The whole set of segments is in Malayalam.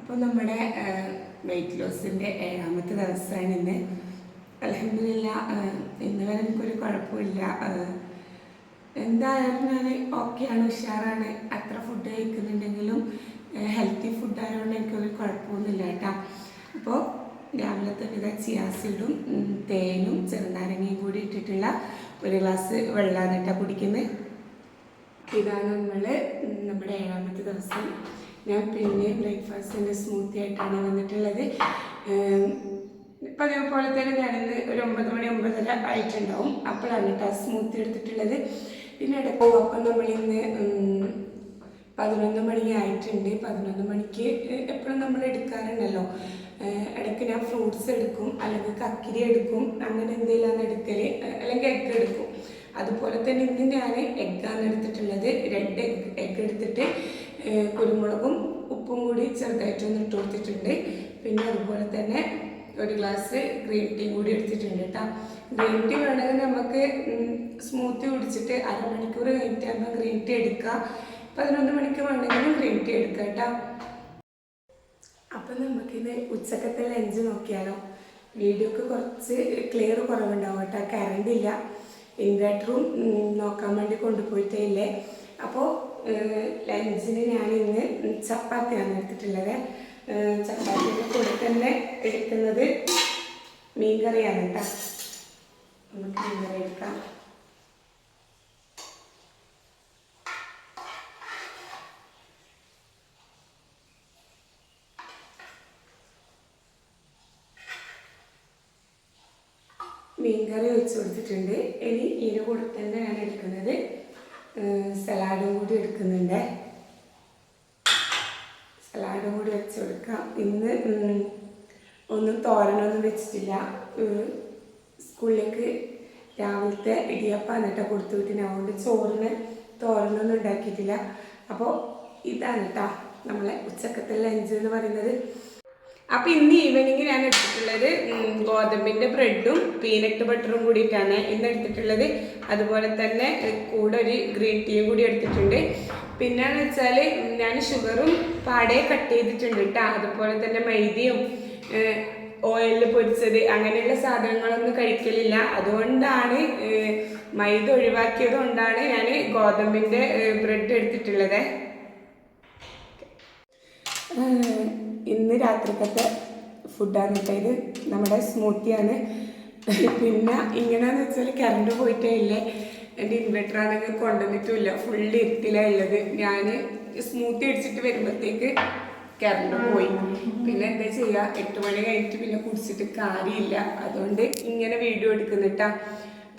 അപ്പോൾ നമ്മുടെ വെയിറ്റ് ലോസിൻ്റെ 7ാമത്തെ ദിവസമാണ് ഇന്ന്. അൽഹംദുലില്ലാഹ് ഇന്ന് വരെ എനിക്കൊരു കുഴപ്പമില്ല. എന്തായാലും ഞാൻ ഓക്കെയാണ്, ഉഷാറാണ്. അത്ര ഫുഡ് കഴിക്കുന്നുണ്ടെങ്കിലും ഹെൽത്തി ഫുഡായതുകൊണ്ട് എനിക്കൊരു കുഴപ്പമൊന്നുമില്ല കേട്ടോ. അപ്പോൾ രാവിലെ തന്നെ ചിയാസീഡും തേനും ചെറുനാരങ്ങയും കൂടി ഇട്ടിട്ടുള്ള ഒരു ഗ്ലാസ് വെള്ളമാണ് കേട്ടോ കുടിക്കുന്നത്. ഇതാണ് നമ്മുടെ 7ാമത്തെ ദിവസം. ഞാൻ പിന്നെ ബ്രേക്ക്ഫാസ്റ്റിൻ്റെ സ്മൂത്തി ആയിട്ടാണ് വന്നിട്ടുള്ളത്. പതിവ് പോലെ തന്നെ ഞാനിന്ന് ഒരു 9 മണി 9:30 ആയിട്ടുണ്ടാവും. അപ്പോഴാണ് കേട്ടോ സ്മൂത്തി എടുത്തിട്ടുള്ളത്. പിന്നെ ഇടയ്ക്ക് അപ്പം നമ്മളിന്ന് 11 മണി ആയിട്ടുണ്ട്. 11 മണിക്ക് എപ്പോഴും നമ്മൾ എടുക്കാറുണ്ടല്ലോ. ഇടയ്ക്ക് ഞാൻ ഫ്രൂട്ട്സ് എടുക്കും, അല്ലെങ്കിൽ കക്കിരി എടുക്കും, അങ്ങനെ എന്തെങ്കിലുമാണ് എടുക്കൽ, അല്ലെങ്കിൽ എഗ്ഗ് എടുക്കും. അതുപോലെ തന്നെ ഇന്ന് ഞാൻ എഗ്ഗാണ് എടുത്തിട്ടുള്ളത്. 2 എഗ്ഗ് എടുത്തിട്ട് കുരുമുളകും ഉപ്പും കൂടി ചെറുതായിട്ടൊന്ന് ഇട്ട് കൊടുത്തിട്ടുണ്ട്. പിന്നെ അതുപോലെ തന്നെ ഒരു ഗ്ലാസ് ഗ്രീൻ ടീ കൂടി എടുത്തിട്ടുണ്ട് കേട്ടോ. ഗ്രീൻ ടീ വേണമെങ്കിൽ നമുക്ക് സ്മൂത്തി കുടിച്ചിട്ട് അരമണിക്കൂർ കഴിഞ്ഞിട്ടാകുമ്പോൾ ഗ്രീൻ ടീ എടുക്കാം. 11 മണിക്ക് വേണമെങ്കിലും ഗ്രീൻ ടീ എടുക്കാം കേട്ടോ. അപ്പം നമുക്കിത് ഉച്ചക്കത്തെ ലഞ്ച് നോക്കിയാലോ. വീഡിയോക്ക് കുറച്ച് ക്ലിയർ കുറവുണ്ടാവും കേട്ടോ. കറണ്ട് ഇല്ല, ഇൻവേർട്ടറും നോക്കാൻ വേണ്ടി കൊണ്ടുപോയിട്ടേ ഇല്ലേ. അപ്പോൾ ലഞ്ചിന് ഞാനിന്ന് ചപ്പാത്തിയാണ് എടുത്തിട്ടുള്ളത്. ചപ്പാത്തിയുടെ കൂടെ തന്നെ എടുക്കുന്നത് മീൻകറിയാണ് കേട്ടോ. നമുക്ക് മീൻകറി എടുക്കാം. മീൻകറി ഒഴിച്ച് കൊടുത്തിട്ടുണ്ട്. ഇനി ഇതിന് കൂടെ തന്നെ ഞാൻ എടുക്കുന്നത് സലാഡും കൂടി എടുക്കുന്നുണ്ട്. സലാഡും കൂടി വെച്ച് കൊടുക്കാം. ഇന്ന് ഒന്നും തോരനൊന്നും വെച്ചിട്ടില്ല. സ്കൂളിലേക്ക് രാവിലത്തെ ഇടിയപ്പാണ് കേട്ടോ കൊടുത്തു വിട്ടിന്. അതുകൊണ്ട് ചോറിന് തോരനൊന്നും ഉണ്ടാക്കിയിട്ടില്ല. അപ്പോൾ ഇതാണ് കേട്ടോ നമ്മളെ ഉച്ചക്കത്തെ ലഞ്ച് എന്ന് പറയുന്നത്. അപ്പോൾ ഇന്ന് ഈവനിങ് ഞാൻ എടുത്തിട്ടുള്ളത് ഗോതമ്പിൻ്റെ ബ്രെഡും പീനട്ട് ബട്ടറും കൂടിയിട്ടാണ് ഇന്ന് എടുത്തിട്ടുള്ളത്. അതുപോലെ തന്നെ കൂടെ ഒരു ഗ്രീൻ ടീയും കൂടി എടുത്തിട്ടുണ്ട്. പിന്നെയെന്ന് വെച്ചാൽ ഞാൻ ഷുഗറും പാടെ കട്ട് ചെയ്തിട്ടുണ്ട് കേട്ടോ. അതുപോലെ തന്നെ മൈദയും ഓയിലിൽ പൊരിച്ചത് അങ്ങനെയുള്ള സാധനങ്ങളൊന്നും കഴിക്കലില്ല. അതുകൊണ്ടാണ് മൈദ ഒഴിവാക്കിയത് കൊണ്ടാണ് ഞാൻ ഗോതമ്പിൻ്റെ ബ്രെഡ് എടുത്തിട്ടുള്ളത്. ഇന്ന് രാത്രിക്കത്തെ ഫുഡാണ് കേട്ടോ. ഇത് നമ്മുടെ സ്മൂത്തിയാണ്. പിന്നെ ഇങ്ങനെയാണെന്ന് വെച്ചാൽ കറണ്ട് പോയിട്ടേ ഇല്ലേ. എൻ്റെ ഇൻവെർട്ടറാണെങ്കിൽ കൊണ്ടുവന്നിട്ടുമില്ല, ഫുള്ള് ഇരുട്ടിലാണ് ഉള്ളത്. ഞാൻ സ്മൂത്തി അടിച്ചിട്ട് വരുമ്പോഴത്തേക്ക് കറണ്ട് പോയി. പിന്നെ എന്താ ചെയ്യുക, 8 മണി കഴിഞ്ഞിട്ട് പിന്നെ കുടിച്ചിട്ട് കാര്യമില്ല. അതുകൊണ്ട് ഇങ്ങനെ വീഡിയോ എടുക്കുന്നിട്ടാ.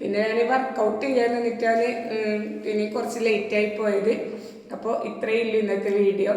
പിന്നെ ഞാൻ വർക്കൗട്ട് ചെയ്യാൻ നിന്നിട്ടാണ് പിന്നെ കുറച്ച് ലേറ്റായി പോയത്. അപ്പോൾ ഇത്രയേ ഉള്ളൂ ഇന്നത്തെ വീഡിയോ.